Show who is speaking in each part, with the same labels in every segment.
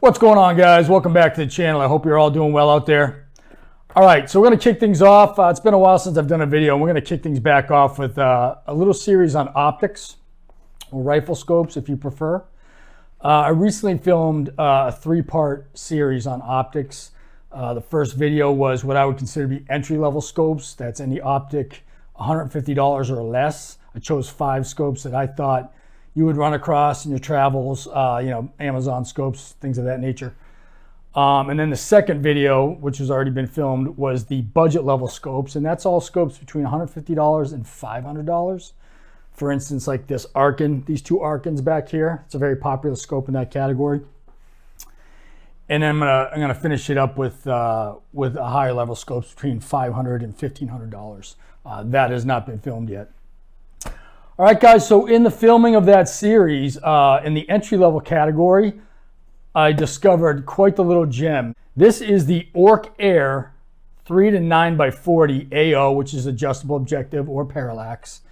Speaker 1: What's going on, guys? Welcome back to the channel. I hope you're all doing well out there. All right, so we're going to kick things off. It's been a while since I've done a video, and we're going to kick things back off with a little series on optics, or rifle scopes if you prefer. I recently filmed a three-part series on optics. The first video was what I would consider to be entry-level scopes. That's any optic $150 or less. I chose 5 scopes that I thought you would run across in your travels, Amazon scopes, things of that nature. And then the second video, which has already been filmed, was the budget level scopes. And that's all scopes between $150 and $500. For instance, like this AIRGUN, these two AIRGUNs back here. It's a very popular scope in that category. And then I'm gonna finish it up with a higher level scopes between $500 and $1,500. That has not been filmed yet. All right, guys, so in the filming of that series, in the entry-level category, I discovered quite the little gem. This is the Orc Air 3 to 9x40 AO, which is adjustable objective or parallax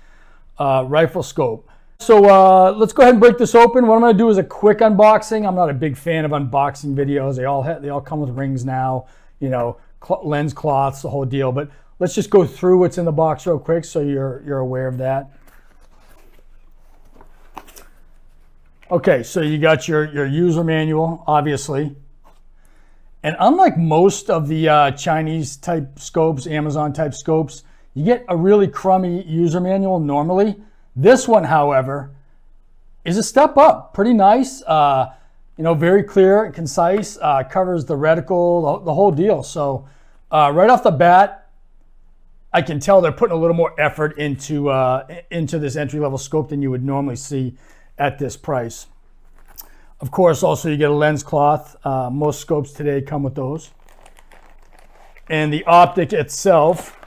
Speaker 1: rifle scope. So let's go ahead and break this open. What I'm gonna do is a quick unboxing. I'm not a big fan of unboxing videos. They all come with rings now, you know, lens cloths, the whole deal. But let's just go through what's in the box real quick so you're aware of that. Okay, so you got your user manual, obviously. And unlike most of the Chinese type scopes, Amazon type scopes, you get a really crummy user manual normally. This one, however, is a step up. Pretty nice, very clear and concise, covers the reticle, the whole deal. So right off the bat, I can tell they're putting a little more effort into this entry-level scope than you would normally see at this price. Of course, also you get a lens cloth. Most scopes today come with those. And the optic itself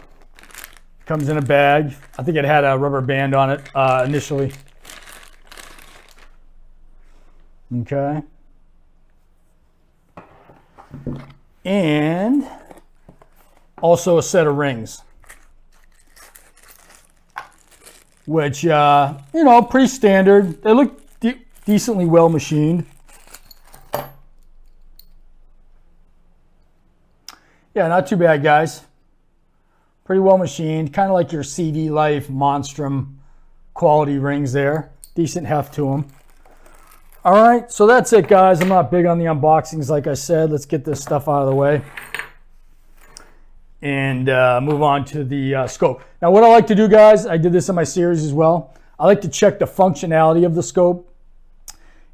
Speaker 1: comes in a bag. I think it had a rubber band on it initially. Okay. And also a set of rings, which, pretty standard. They look decently well machined. Yeah, not too bad, guys. Pretty well machined, kind of like your CV Life Monstrum quality rings there. Decent heft to them. All right, so that's it, guys. I'm not big on the unboxings, like I said. Let's get this stuff out of the way and move on to the scope. Now, what I like to do, guys, I did this in my series as well. I like to check the functionality of the scope,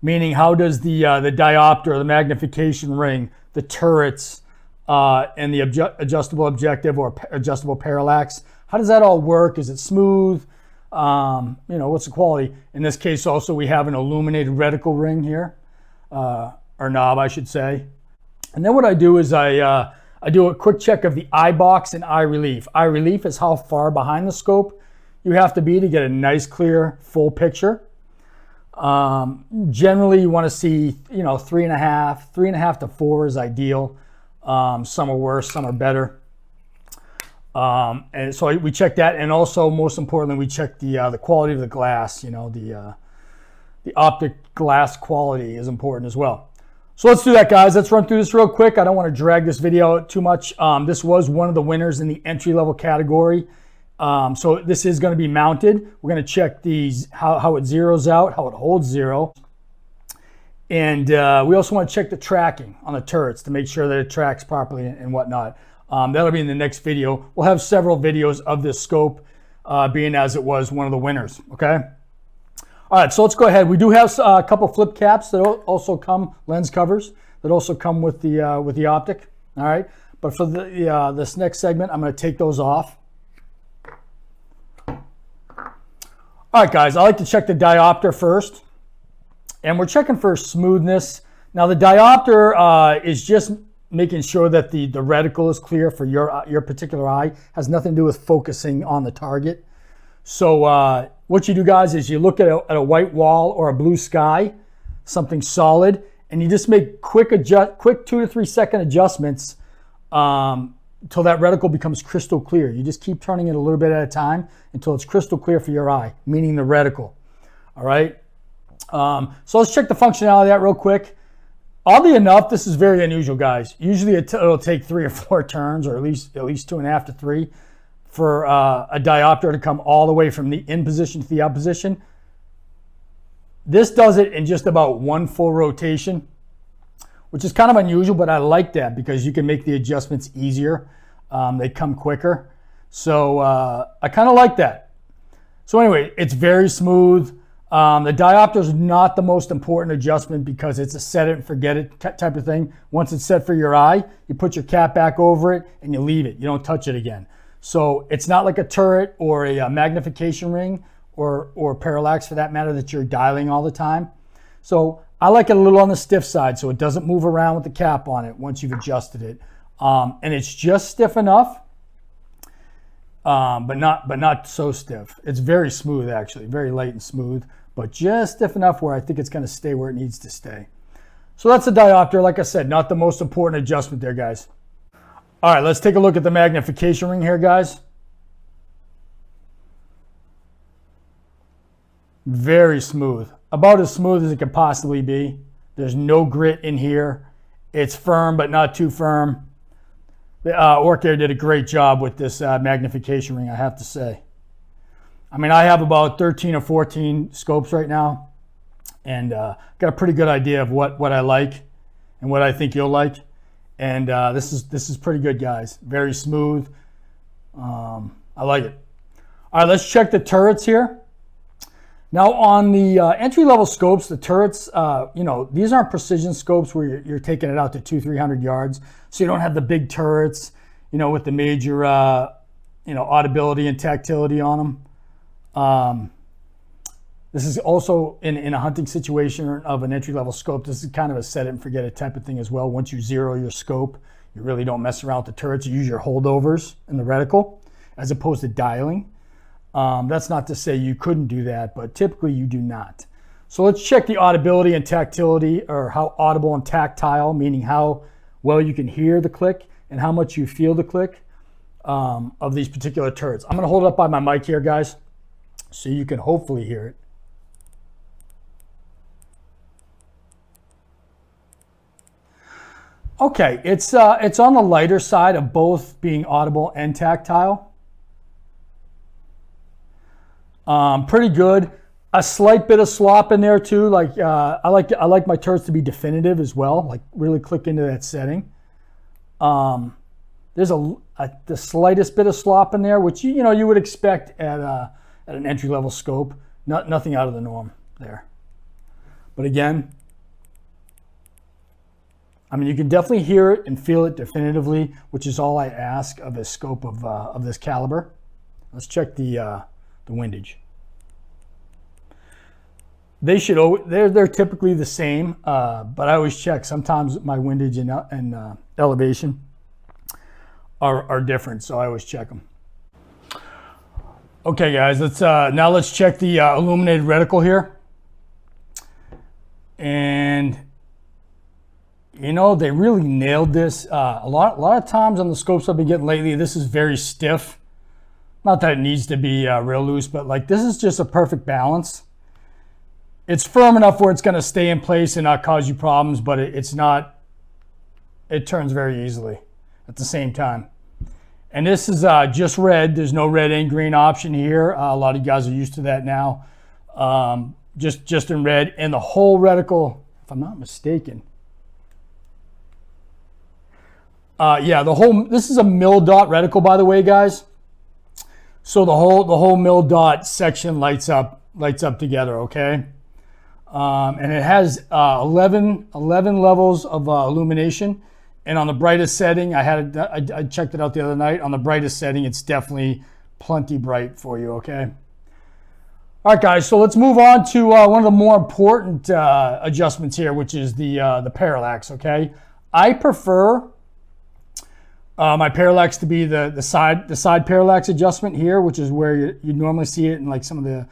Speaker 1: meaning how does the diopter, the magnification ring, the turrets, and the adjustable objective or adjustable parallax, how does that all work? Is it smooth? What's the quality? In this case, also, we have an illuminated reticle ring here, or knob, I should say. And then what I do is I do a quick check of the eye box and eye relief. Eye relief is how far behind the scope you have to be to get a nice, clear, full picture. Generally, you want to see, 3.5 to 4 is ideal. Some are worse, some are better. And so we check that, and also, most importantly, we check the quality of the glass. The optic glass quality is important as well. So let's do that, guys. Let's run through this real quick. I don't want to drag this video out too much. This was one of the winners in the entry-level category. So this is going to be mounted. We're going to check how it zeroes out, how it holds zero. And we also want to check the tracking on the turrets to make sure that it tracks properly and whatnot. That'll be in the next video. We'll have several videos of this scope, being as it was one of the winners, okay? All right, so let's go ahead. We do have a couple flip caps that also come, lens covers, that also come with the optic, all right? But for this next segment, I'm going to take those off. All right, guys, I like to check the diopter first. And we're checking for smoothness. Now, the diopter is just making sure that the reticle is clear for your particular eye. Has nothing to do with focusing on the target. So what you do, guys, is you look at a white wall or a blue sky, something solid, and you just make quick 2 to 3 second adjustments until that reticle becomes crystal clear. You just keep turning it a little bit at a time until it's crystal clear for your eye, meaning the reticle. All right. So let's check the functionality of that real quick. Oddly enough, this is very unusual, guys. Usually it'll take 3 or 4 turns, or at least 2.5 to 3, for a diopter to come all the way from the in position to the out position. This does it in just about 1 full rotation, which is kind of unusual, but I like that because you can make the adjustments easier. They come quicker. So I kind of like that. So anyway, it's very smooth. The diopter is not the most important adjustment because it's a set it and forget it type of thing. Once it's set for your eye, you put your cap back over it and you leave it. You don't touch it again. So it's not like a turret or a magnification ring or parallax for that matter that you're dialing all the time. So I like it a little on the stiff side so it doesn't move around with the cap on it once you've adjusted it. And it's just stiff enough, but not so stiff. It's very smooth actually, very light and smooth, but just stiff enough where I think it's going to stay where it needs to stay. So that's a diopter. Like I said, not the most important adjustment there, guys. All right, let's take a look at the magnification ring here, guys. Very smooth, about as smooth as it could possibly be. There's no grit in here. It's firm, but not too firm. Orc Air did a great job with this magnification ring, I have to say. I mean, I have about 13 or 14 scopes right now, and got a pretty good idea of what I like and what I think you'll like. And this is pretty good, guys. Very smooth. I like it. All right, let's check the turrets here. Now on the entry-level scopes, the turrets, these aren't precision scopes where you're taking it out to 200-300 yards. So you don't have the big turrets, with the major, audibility and tactility on them. This is also in a hunting situation of an entry-level scope. This is kind of a set it and forget it type of thing as well. Once you zero your scope, you really don't mess around with the turrets. You use your holdovers in the reticle as opposed to dialing. That's not to say you couldn't do that, but typically you do not. So let's check the audibility and tactility, or how audible and tactile, meaning how well you can hear the click and how much you feel the click of these particular turrets. I'm going to hold it up by my mic here, guys, so you can hopefully hear it. Okay, it's on the lighter side of both being audible and tactile. Pretty good. A slight bit of slop in there too. Like I like my turrets to be definitive as well. Like really click into that setting. There's the slightest bit of slop in there, which you would expect at an entry level scope. Nothing out of the norm there. But again, I mean, you can definitely hear it and feel it definitively, which is all I ask of a scope of this caliber. Let's check the windage. They're typically the same, but I always check. Sometimes my windage and elevation are different, so I always check them. Okay, guys, let's check the illuminated reticle here. And they really nailed this. A lot of times on the scopes I've been getting lately, this is very stiff. Not that it needs to be real loose, but like this is just a perfect balance. It's firm enough where it's going to stay in place and not cause you problems, but it's not. It turns very easily at the same time. And this is just red. There's no red and green option here. A lot of you guys are used to that now. Just in red, and the whole reticle, if I'm not mistaken. This is a mil dot reticle, by the way, guys. So the whole mil dot section lights up together, okay? And it has 11 levels of illumination. And on the brightest setting, I checked it out the other night. On the brightest setting, it's definitely plenty bright for you, okay? All right, guys, so let's move on to one of the more important adjustments here, which is the parallax, okay? I prefer my parallax to be the side parallax adjustment here, which is where you normally see it in like some of the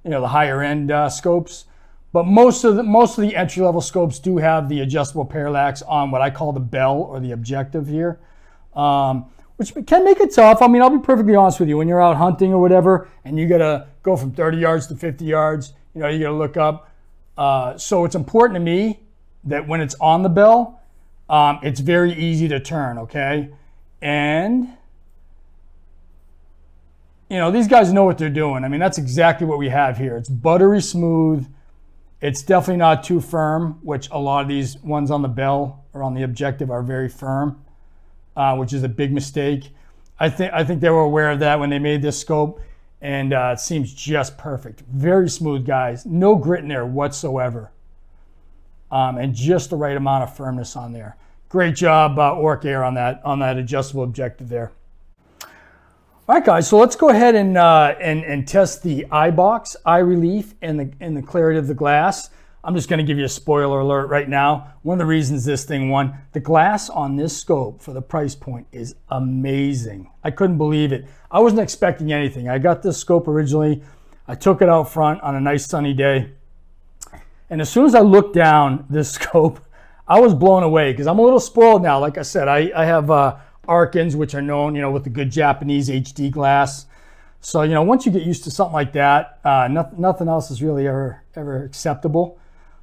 Speaker 1: the higher end scopes. But most of the entry level scopes do have the adjustable parallax on what I call the bell or the objective here, which can make it tough. I mean, I'll be perfectly honest with you. When you're out hunting or whatever, and you gotta go from 30 yards to 50 yards, you gotta look up. So it's important to me that when it's on the bell, it's very easy to turn, okay? And, you know, these guys know what they're doing. I mean, that's exactly what we have here. It's buttery smooth. It's definitely not too firm, which a lot of these ones on the bell or on the objective are very firm, which is a big mistake. I think they were aware of that when they made this scope, and it seems just perfect. Very smooth, guys. No grit in there whatsoever, and just the right amount of firmness on there. Great job, Orc Air, on that adjustable objective there. All right, guys. So let's go ahead and test the eye box, eye relief, and the clarity of the glass. I'm just going to give you a spoiler alert right now. One of the reasons this thing won, the glass on this scope for the price point is amazing. I couldn't believe it. I wasn't expecting anything. I got this scope originally. I took it out front on a nice sunny day. And as soon as I looked down this scope, I was blown away because I'm a little spoiled now. Like I said, I have AIRGUNs, which are known, you know, with the good Japanese HD glass. So, you know, once you get used to something like that, nothing else is really ever acceptable.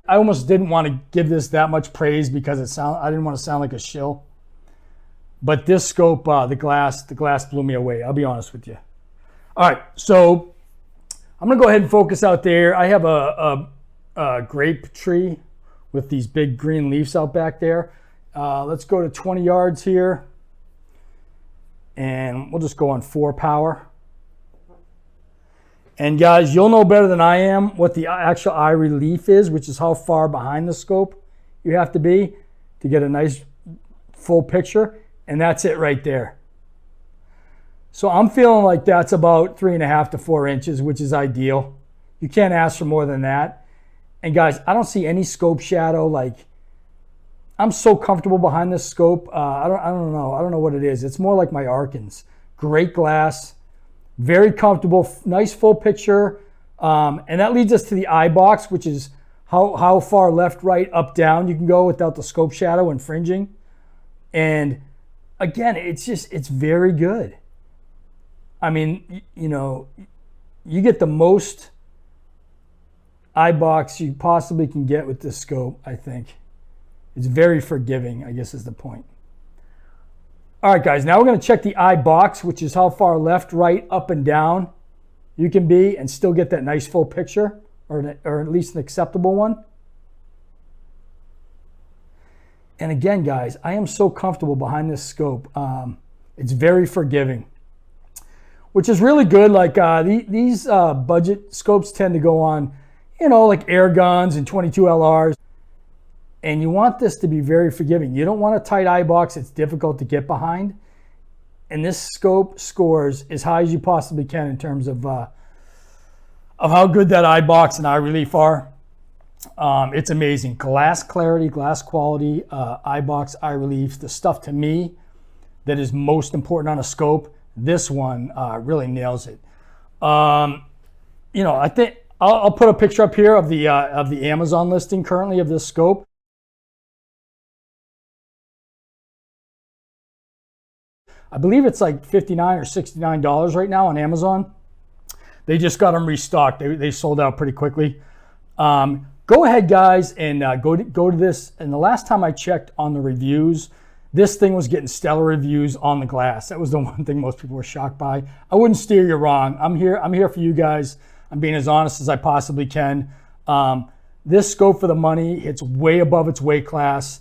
Speaker 1: I almost didn't want to give this that much praise because I didn't want to sound like a shill. But this scope, the glass blew me away. I'll be honest with you. All right, so I'm gonna go ahead and focus out there. I have a grape tree with these big green leaves out back there. Let's go to 20 yards here, and we'll just go on 4 power. And guys, you'll know better than I am what the actual eye relief is, which is how far behind the scope you have to be to get a nice full picture. And that's it right there. So I'm feeling like that's about 3.5 to 4 inches, which is ideal. You can't ask for more than that. And guys, I don't see any scope shadow. Like, I'm so comfortable behind this scope. I don't know what it is. It's more like my AIRGUNs. Great glass. Very comfortable, nice full picture. And that leads us to the eye box, which is how far left, right, up, down you can go without the scope shadow and fringing. And again, it's very good. I mean, you know, you get the most eye box you possibly can get with this scope, I think. It's very forgiving, I guess is the point. All right, guys, now we're going to check the eye box, which is how far left, right, up, and down you can be and still get that nice full picture, or at least an acceptable one. And again, guys, I am so comfortable behind this scope. It's very forgiving, which is really good. Like these budget scopes tend to go on, you know, like AIRGUNs and 22 LRs. And you want this to be very forgiving. You don't want a tight eye box. It's difficult to get behind. And this scope scores as high as you possibly can in terms of how good that eye box and eye relief are. It's amazing. Glass clarity, glass quality, eye box, eye relief, the stuff to me that is most important on a scope. This one really nails it. You know, I think I'll put a picture up here of the Amazon listing currently of this scope. I believe it's like $59 or $69 right now on Amazon. They just got them restocked. They sold out pretty quickly. Go ahead, guys, and go to this. And the last time I checked on the reviews, this thing was getting stellar reviews on the glass. That was the one thing most people were shocked by. I wouldn't steer you wrong. I'm here for you guys. I'm being as honest as I possibly can. This scope for the money, it's way above its weight class.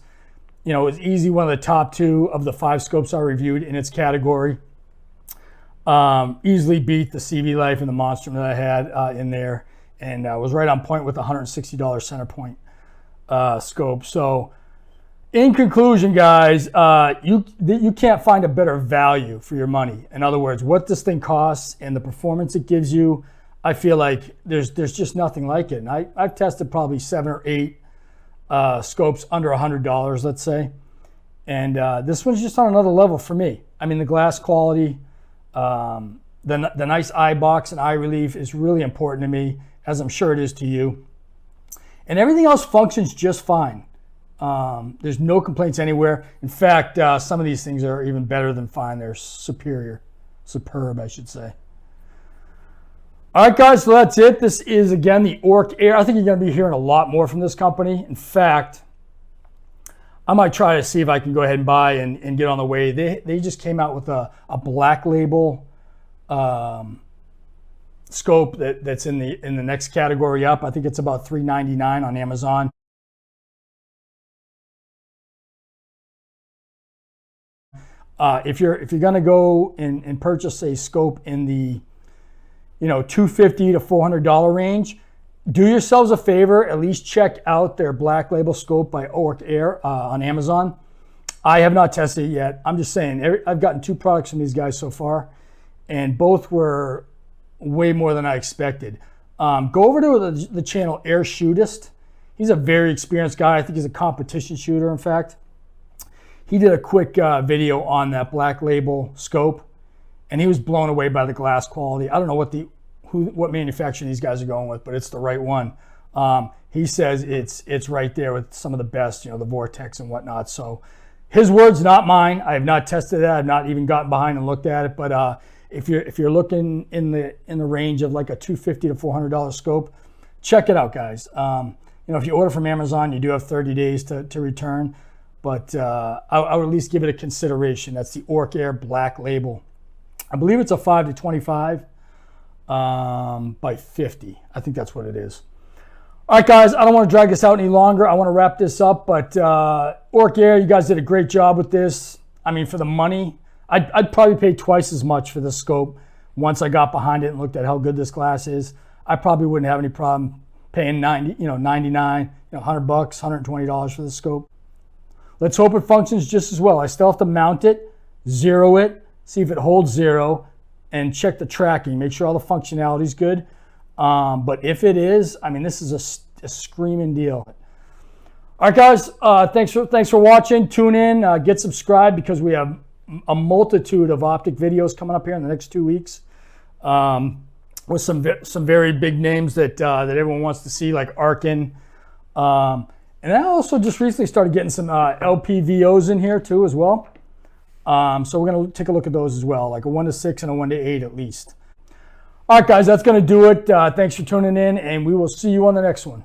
Speaker 1: You know, it's easy one of the top 2 of the 5 scopes I reviewed in its category. Easily beat the CV Life and the Monstrum that I had in there, and was right on point with the $160 center point scope. So, in conclusion, guys, you can't find a better value for your money. In other words, what this thing costs and the performance it gives you, I feel like there's just nothing like it. And I've tested probably 7 or 8 scopes under $100, let's say, and this one's just on another level for me. I mean, the glass quality, the nice eye box and eye relief is really important to me, as I'm sure it is to you. And everything else functions just fine. There's no complaints anywhere. In fact, some of these things are even better than fine. They're superb, I should say. All right, guys, so that's it. This is, again, the Orc Air. I think you're going to be hearing a lot more from this company. In fact, I might try to see if I can go ahead and buy and get on the way. They just came out with a black label scope that's in the next category up. I think it's about $3.99 on Amazon. If you're gonna go and purchase a scope in the $250 to $400 range, do yourselves a favor, at least check out their black label scope by Orc Air on Amazon. I have not tested it yet. I'm just saying, I've gotten 2 products from these guys so far, and both were way more than I expected. Go over to the channel AIRGUN. He's a very experienced guy. I think he's a competition shooter, in fact. He did a quick video on that black label scope, and he was blown away by the glass quality. I don't know what manufacturer these guys are going with, but it's the right one. He says it's right there with some of the best, the Vortex and whatnot. So his words, not mine. I have not tested that. I've not even gotten behind and looked at it. But if you're looking in the range of like a $250 to $400 scope, check it out, guys. If you order from Amazon, you do have 30 days to return. But I would at least give it a consideration. That's the Orc Air black label. I believe it's a 5 to 25 by 50. I think that's what it is. All right, guys, I don't want to drag this out any longer. I want to wrap this up. But Orc Air, you guys did a great job with this. I mean, for the money, I'd probably pay twice as much for this scope. Once I got behind it and looked at how good this glass is, I probably wouldn't have any problem paying $99, $100, $120 for this scope. Let's hope it functions just as well. I still have to mount it, zero it, see if it holds zero, and check the tracking. Make sure all the functionality is good. But if it is, I mean, this is a screaming deal. All right, guys, thanks for watching. Tune in, get subscribed, because we have a multitude of optic videos coming up here in the next 2 weeks with some very big names that everyone wants to see, like AIRGUN. And I also just recently started getting some LPVOs in here too as well. So we're going to take a look at those as well, like a 1 to 6 and a 1 to 8 at least. All right, guys, that's going to do it. Thanks for tuning in, and we will see you on the next one.